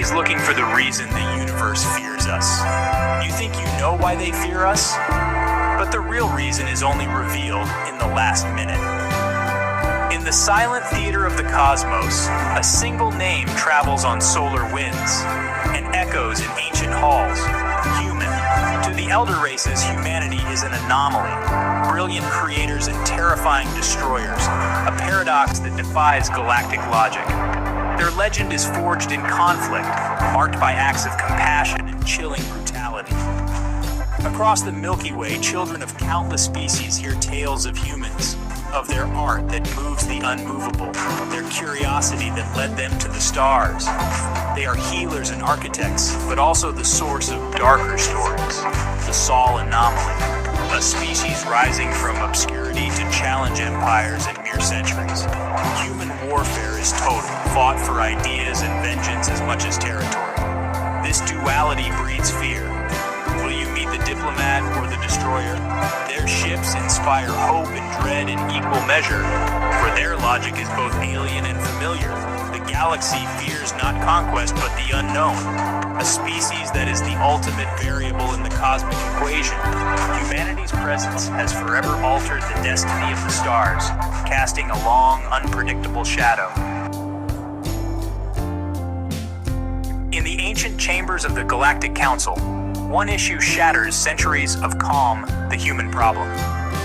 Humanity's looking for the reason the universe fears us. You think you know why they fear us? But the real reason is only revealed in the last minute. In the silent theater of the cosmos, a single name travels on solar winds and echoes in ancient halls: human. To the elder races, humanity is an anomaly, brilliant creators and terrifying destroyers, a paradox that defies galactic logic. Their legend is forged in conflict, marked by acts of compassion and chilling brutality. Across the Milky Way, children of countless species hear tales of humans, of their art that moves the unmovable, their curiosity that led them to the stars. They are healers and architects, but also the source of darker stories, the Sol anomaly, a species rising from obscurity to challenge empires in mere centuries. Human warfare is total, fought for ideas and vengeance as much as territory. This duality breeds fear. Will you meet the diplomat or the destroyer? Their ships inspire hope and dread in equal measure, for their logic is both alien and familiar. The galaxy fears not conquest but the unknown, a species that is the ultimate variable in the cosmic equation. Humanity's presence has forever altered the destiny of the stars, casting a long, unpredictable shadow. In the ancient chambers of the Galactic Council, one issue shatters centuries of calm, the human problem.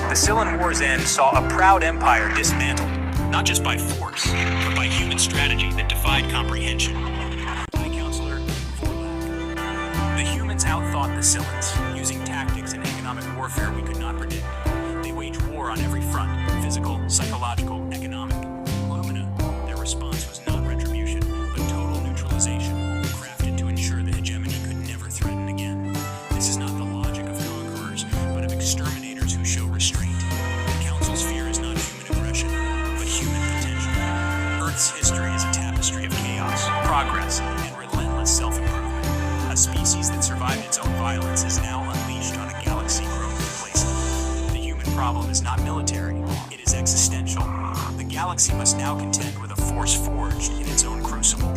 The Cylon War's end saw a proud empire dismantled, not just by force, but by human strategy that defied comprehension. High Counselor Vorlak. The humans outthought the Cylons, using tactics and economic warfare we could not predict. They waged war on every front, physical, psychological, economic. Lumina, their response was not retribution, but total neutralization, crafted to ensure the hegemony could never threaten again. This is not the logic of conquerors, but of exterminators who show restraint. The Council's fear is not human aggression, but human potential. Earth's history is a tapestry of chaos, progress, and relentless self-improvement. A species that survived its own violence is now unleashed on a galaxy grown complacent. The human problem is not military, it is existential. The galaxy must now contend with a force forged in its own crucible.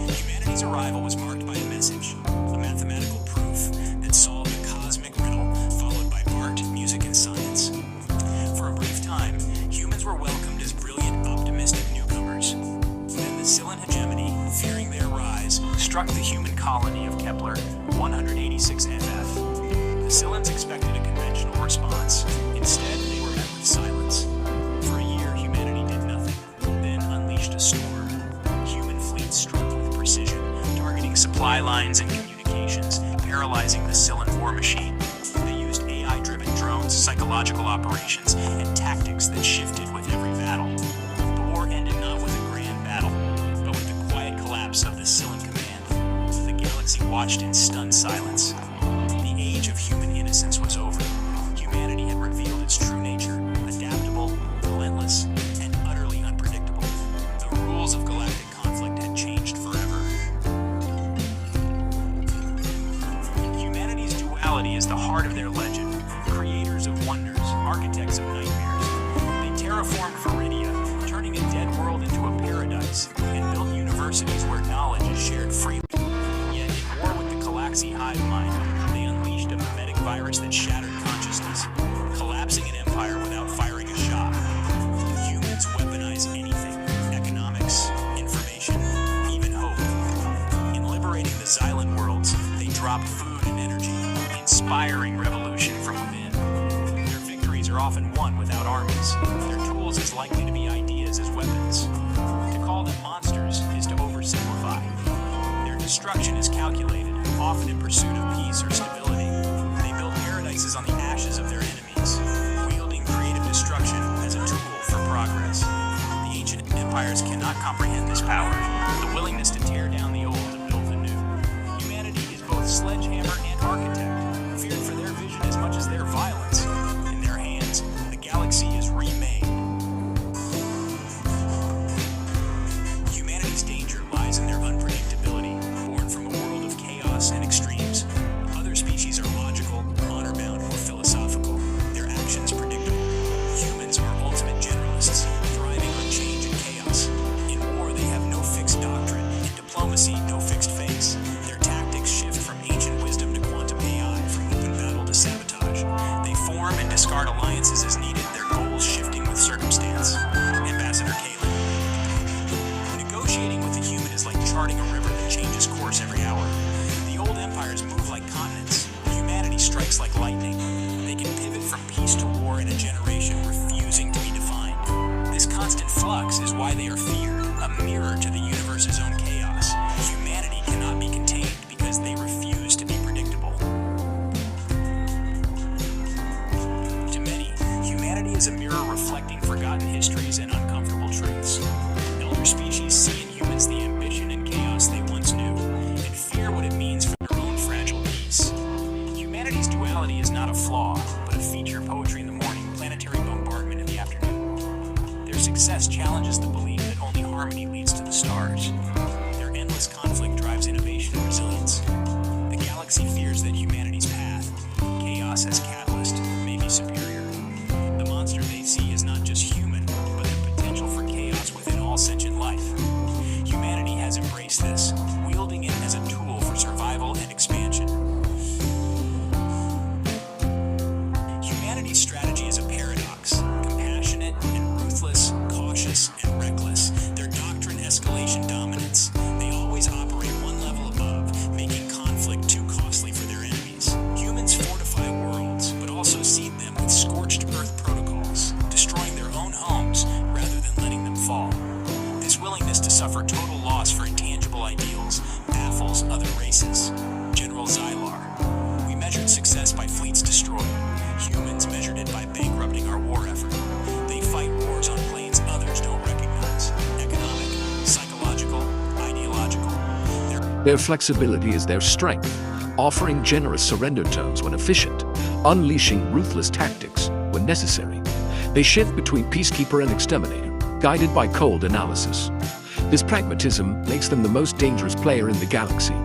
Humanity's arrival was marked by a message, a mathematical proof that solved a cosmic riddle, followed by art, music, and science. For a brief time, humans were welcomed as brilliant, optimistic newcomers. Then the Cylon hegemony, fearing their rise, struck the human colony of Kepler 186 FF. The Cylons expected a conventional response. Instead, they were met with silence. For a year, humanity did nothing, then unleashed a storm. Human fleets struck with precision, targeting supply lines and communications, paralyzing the Cylon war machine. They used AI-driven drones, psychological operations, and tactics that shifted with every battle. The war ended not with a grand battle, but with the quiet collapse of the Cylon command. The galaxy watched in stunned silence. The age of human innocence was over. Humanity had revealed its true nature, adaptable, relentless, and utterly unpredictable. The rules of galactic conflict had changed forever. Humanity's duality is the heart of their legend. Creators of wonders, architects of nightmares. They terraformed Viridia, turning a dead world into a paradise, and built universities where knowledge is shared freely. Yet, in war with the Galaxy hive mind, they unleashed a mimetic virus that shattered consciousness, collapsing an empire without firing a shot. Humans weaponize anything: economics, information, even hope. In liberating the Xylon worlds, they dropped food and energy, inspiring revolution from within. Their victories are often won without armies, their tools as likely to be ideas as weapons. To call them monsters is to oversimplify. Their destruction is calculated, often in pursuit of peace or stability. They build paradises on the ashes of their enemies, wielding creative destruction as a tool for progress. The ancient empires cannot comprehend this power, the willingness to tear down the old to build the new. Humanity is both sledgehammer and architect, feared for their vision as much as their violence. In their hands, the galaxy is remade. Humanity's danger lies in their unpredictability, born from a world of chaos and extremes. Other species are logical, honor-bound, or philosophical, their actions predictable. Humans are ultimate generalists, thriving on change and chaos. In war, they have discard alliances as needed, their goals shifting with circumstance. Ambassador Kalen. Negotiating with a human is like charting a river that changes course every hour. The old empires move like continents. Humanity strikes like lightning. They can pivot from peace to war in a generation, refusing to be defined. This constant flux is why they are feared, a mirror to the universe's own chaos. Humanity cannot be contained because they refuse to be predictable. To many, humanity is a mirror reflecting forgotten histories and uncomfortable truths. Elder species see in humans the ambition and chaos they once knew, and fear what it means for their own fragile peace. Humanity's duality is not a flaw, but a feature of poetry in the morning, planetary bombardment in the afternoon. Their success challenges the belief that only harmony leads to the stars. Their endless conflict drives innovation and resilience. The galaxy fears that humanity's path, chaos as catalyst, may be superior. The monster they see is not just human, but the potential for chaos within all sentient life. Humanity has embraced this, wielding it as a tool for survival and expansion. Humanity's strategy is a paradox, compassionate and ruthless, cautious and reckless. Their doctrine escalation dominance. They always operate one level above, making conflict too costly for their enemies. Humans fortify worlds, but also seed them with scorched earth protocols, destroying their own homes rather than letting them fall. This willingness to suffer total loss for intangible ideals baffles other races. General Xylar. We measured success by fleets destroyed. Humans measured it by bankrupting our war effort. They fight wars on planes others don't recognize. Economic, psychological, ideological. Their flexibility is their strength, offering generous surrender terms when efficient, unleashing ruthless tactics when necessary. They shift between peacekeeper and exterminator, guided by cold analysis. This pragmatism makes them the most dangerous player in the galaxy.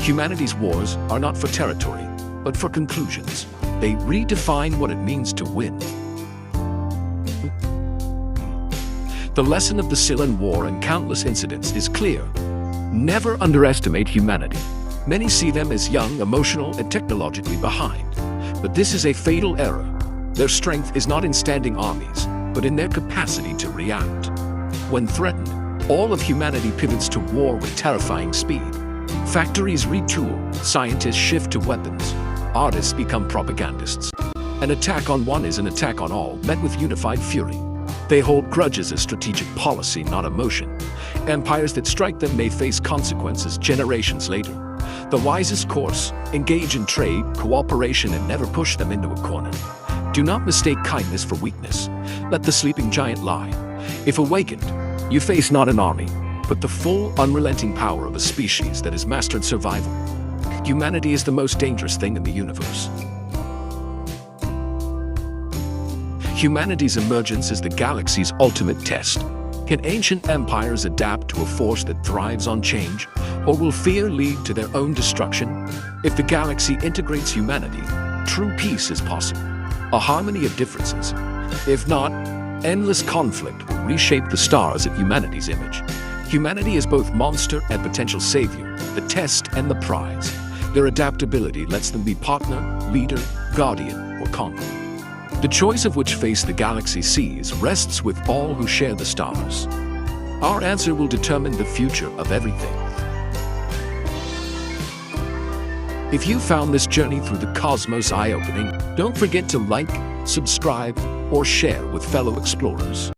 Humanity's wars are not for territory, but for conclusions. They redefine what it means to win. The lesson of the Silan War and countless incidents is clear. Never underestimate humanity. Many see them as young, emotional, and technologically behind. But this is a fatal error. Their strength is not in standing armies, but in their capacity to react. When threatened, all of humanity pivots to war with terrifying speed. Factories retool, scientists shift to weapons, artists become propagandists. An attack on one is an attack on all, met with unified fury. They hold grudges as strategic policy, not emotion. Empires that strike them may face consequences generations later. The wisest course: engage in trade, cooperation, and never push them into a corner. Do not mistake kindness for weakness. Let the sleeping giant lie. If awakened, you face not an army, but the full, unrelenting power of a species that has mastered survival. Humanity is the most dangerous thing in the universe. Humanity's emergence is the galaxy's ultimate test. Can ancient empires adapt to a force that thrives on change, or will fear lead to their own destruction? If the galaxy integrates humanity, true peace is possible. A harmony of differences. If not, endless conflict will reshape the stars of humanity's image. Humanity is both monster and potential savior, the test and the prize. Their adaptability lets them be partner, leader, guardian, or conqueror. The choice of which face the galaxy sees rests with all who share the stars. Our answer will determine the future of everything. If you found this journey through the cosmos eye-opening, don't forget to like, subscribe, or share with fellow explorers.